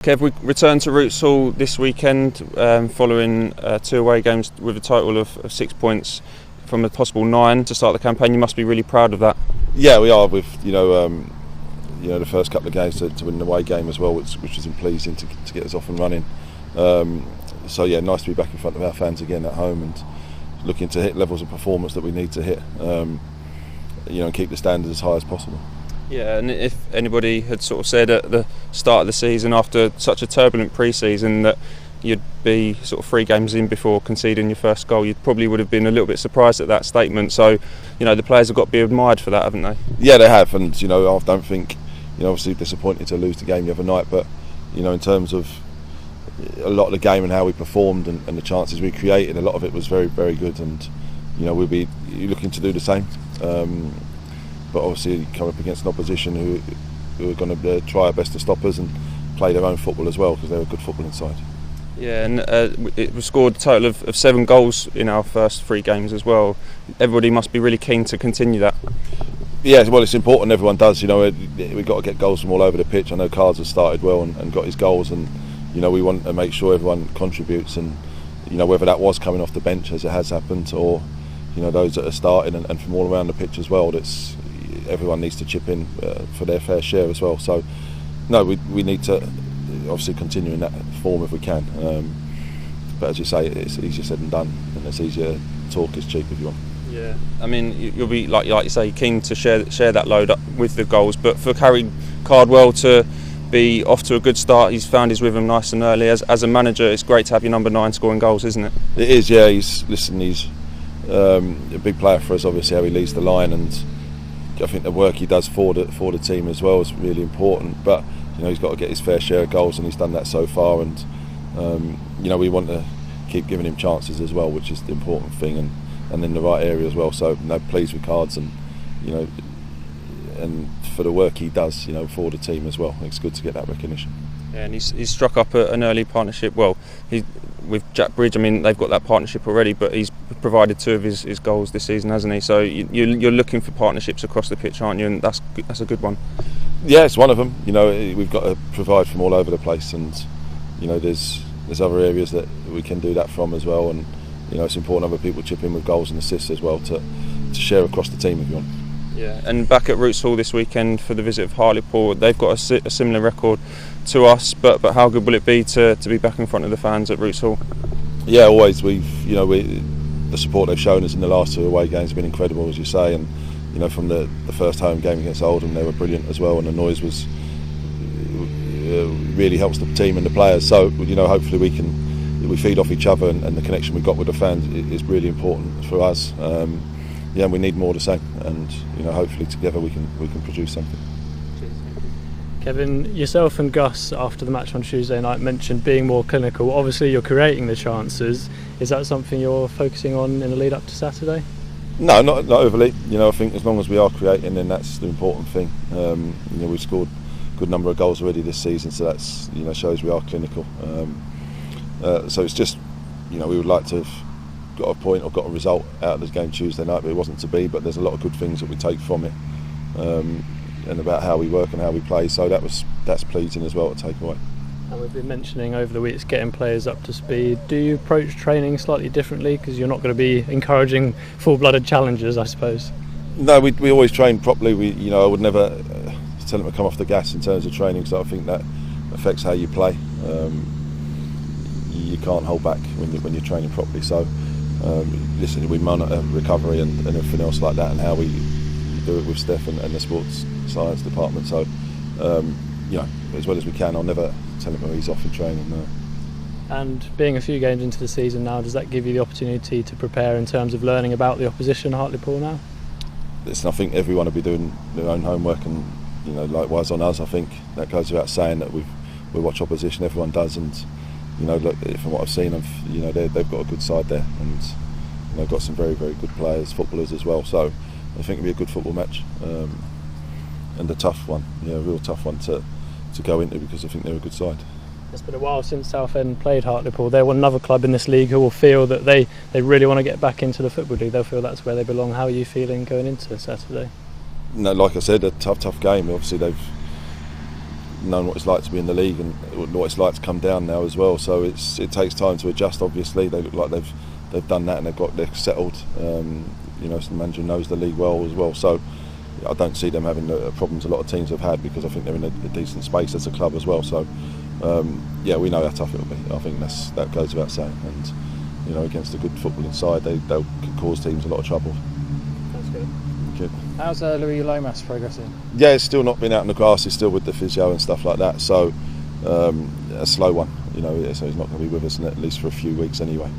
Kev, we return to Roots Hall this weekend following 2 away games with a total of 6 points from a possible 9 to start the campaign. You must be really proud of that. Yeah, we are, with the first couple of games to win an away game as well, which was pleasing to get us off and running. So yeah, nice to be back in front of our fans again at home and looking to hit levels of performance that we need to hit, and keep the standards as high as possible. Yeah, and if anybody had sort of said at the start of the season, after such a turbulent pre-season, that you'd be sort of 3 games in before conceding your first goal, you probably would have been a little bit surprised at that statement. So, the players have got to be admired for that, haven't they? Yeah, they have, and I don't think, obviously disappointed to lose the game the other night, but in terms of a lot of the game and how we performed and the chances we created, a lot of it was very, very good, and we'll be looking to do the same. But obviously come up against an opposition who are going to try our best to stop us and play their own football as well, because they're a good football inside. Yeah, and it was scored a total of 7 goals in our first 3 games as well. Everybody must be really keen to continue that. Yeah, well, it's important everyone does. We've got to get goals from all over the pitch. I know Cards has started well and got his goals, and we want to make sure everyone contributes, and whether that was coming off the bench as it has happened, or those that are starting and from all around the pitch as well. Everyone needs to chip in for their fair share as well. So no, we need to obviously continue in that form if we can. But as you say, it's easier said than done, and it's easier talk is cheap if you want. Yeah, I mean, you'll be like you say, keen to share that load up with the goals. But for Harry Cardwell to be off to a good start, he's found his rhythm nice and early. As a manager, it's great to have your number 9 scoring goals, isn't it? It is. Yeah, he's a big player for us. Obviously, how he leads the line, and I think the work he does for the team as well is really important. But he's got to get his fair share of goals, and he's done that so far. And we want to keep giving him chances as well, which is the important thing, and in the right area as well. So pleased with Cards, and and for the work he does, for the team as well. It's good to get that recognition. Yeah, and he's struck up an early partnership. Well, with Jack Bridge, I mean, they've got that partnership already, but he's provided 2 of his goals this season, hasn't he? So you're looking for partnerships across the pitch, aren't you? And that's a good one. Yeah, it's one of them. We've got to provide from all over the place, and there's other areas that we can do that from as well. And it's important other people chip in with goals and assists as well to share across the team if you want. Yeah, and back at Roots Hall this weekend for the visit of Hartlepool, they've got a similar record to us, but how good will it be to be back in front of the fans at Roots Hall? Yeah, always. The support they've shown us in the last 2 away games has been incredible, as you say, and from the first home game against Oldham, they were brilliant as well, and the noise was really helps the team and the players. So hopefully we feed off each other, and the connection we've got with the fans is really important for us. Yeah, we need more of the same, and hopefully together we can produce something. Kevin, yourself and Gus after the match on Tuesday night mentioned being more clinical. Obviously you're creating the chances. Is that something you're focusing on in the lead up to Saturday? No, not overly. I think as long as we are creating, then that's the important thing. We've scored a good number of goals already this season, so that's shows we are clinical. So it's just we would like to have got a point or got a result out of this game Tuesday night, but it wasn't to be. But there's a lot of good things that we take from it, and about how we work and how we play. So that's pleasing as well to take away. And we've been mentioning over the weeks getting players up to speed. Do you approach training slightly differently, because you're not going to be encouraging full-blooded challenges, I suppose? No, we always train properly. I would never tell them to come off the gas in terms of training, because I think that affects how you play. You can't hold back when you're training properly. So we monitor recovery and everything else like that, and how we do it with Steph and the sports science department. So as well as we can, I'll never tell him when he's off in training. No. And being a few games into the season now, does that give you the opportunity to prepare in terms of learning about the opposition, Hartlepool, now? Listen, I think everyone will be doing their own homework, and likewise on us. I think that goes without saying that we watch opposition. Everyone does, and look, from what I've seen, they've got a good side there, and they've got some very, very good players, footballers as well. So I think it'll be a good football match, and a tough one, a real tough one to go into, because I think they're a good side. It's been a while since Southend played Hartlepool. They're another club in this league who will feel that they really want to get back into the Football League. They'll feel that's where they belong. How are you feeling going into Saturday? No, like I said, a tough game. Obviously known what it's like to be in the league and what it's like to come down now as well. So it takes time to adjust. Obviously, they look like they've done that and they're settled. You know, the manager knows the league well as well. So I don't see them having the problems a lot of teams have had, because I think they're in a decent space as a club as well. So yeah, we know how tough it'll be. I think that goes without saying. And you know, against a good footballing side, they'll cause teams a lot of trouble. That's good. Good. How's Louis Lomas progressing? Yeah, it's still not been out in the grass. He's still with the physio and stuff like that. So a slow one, you know. So he's not going to be with us at least for a few weeks anyway.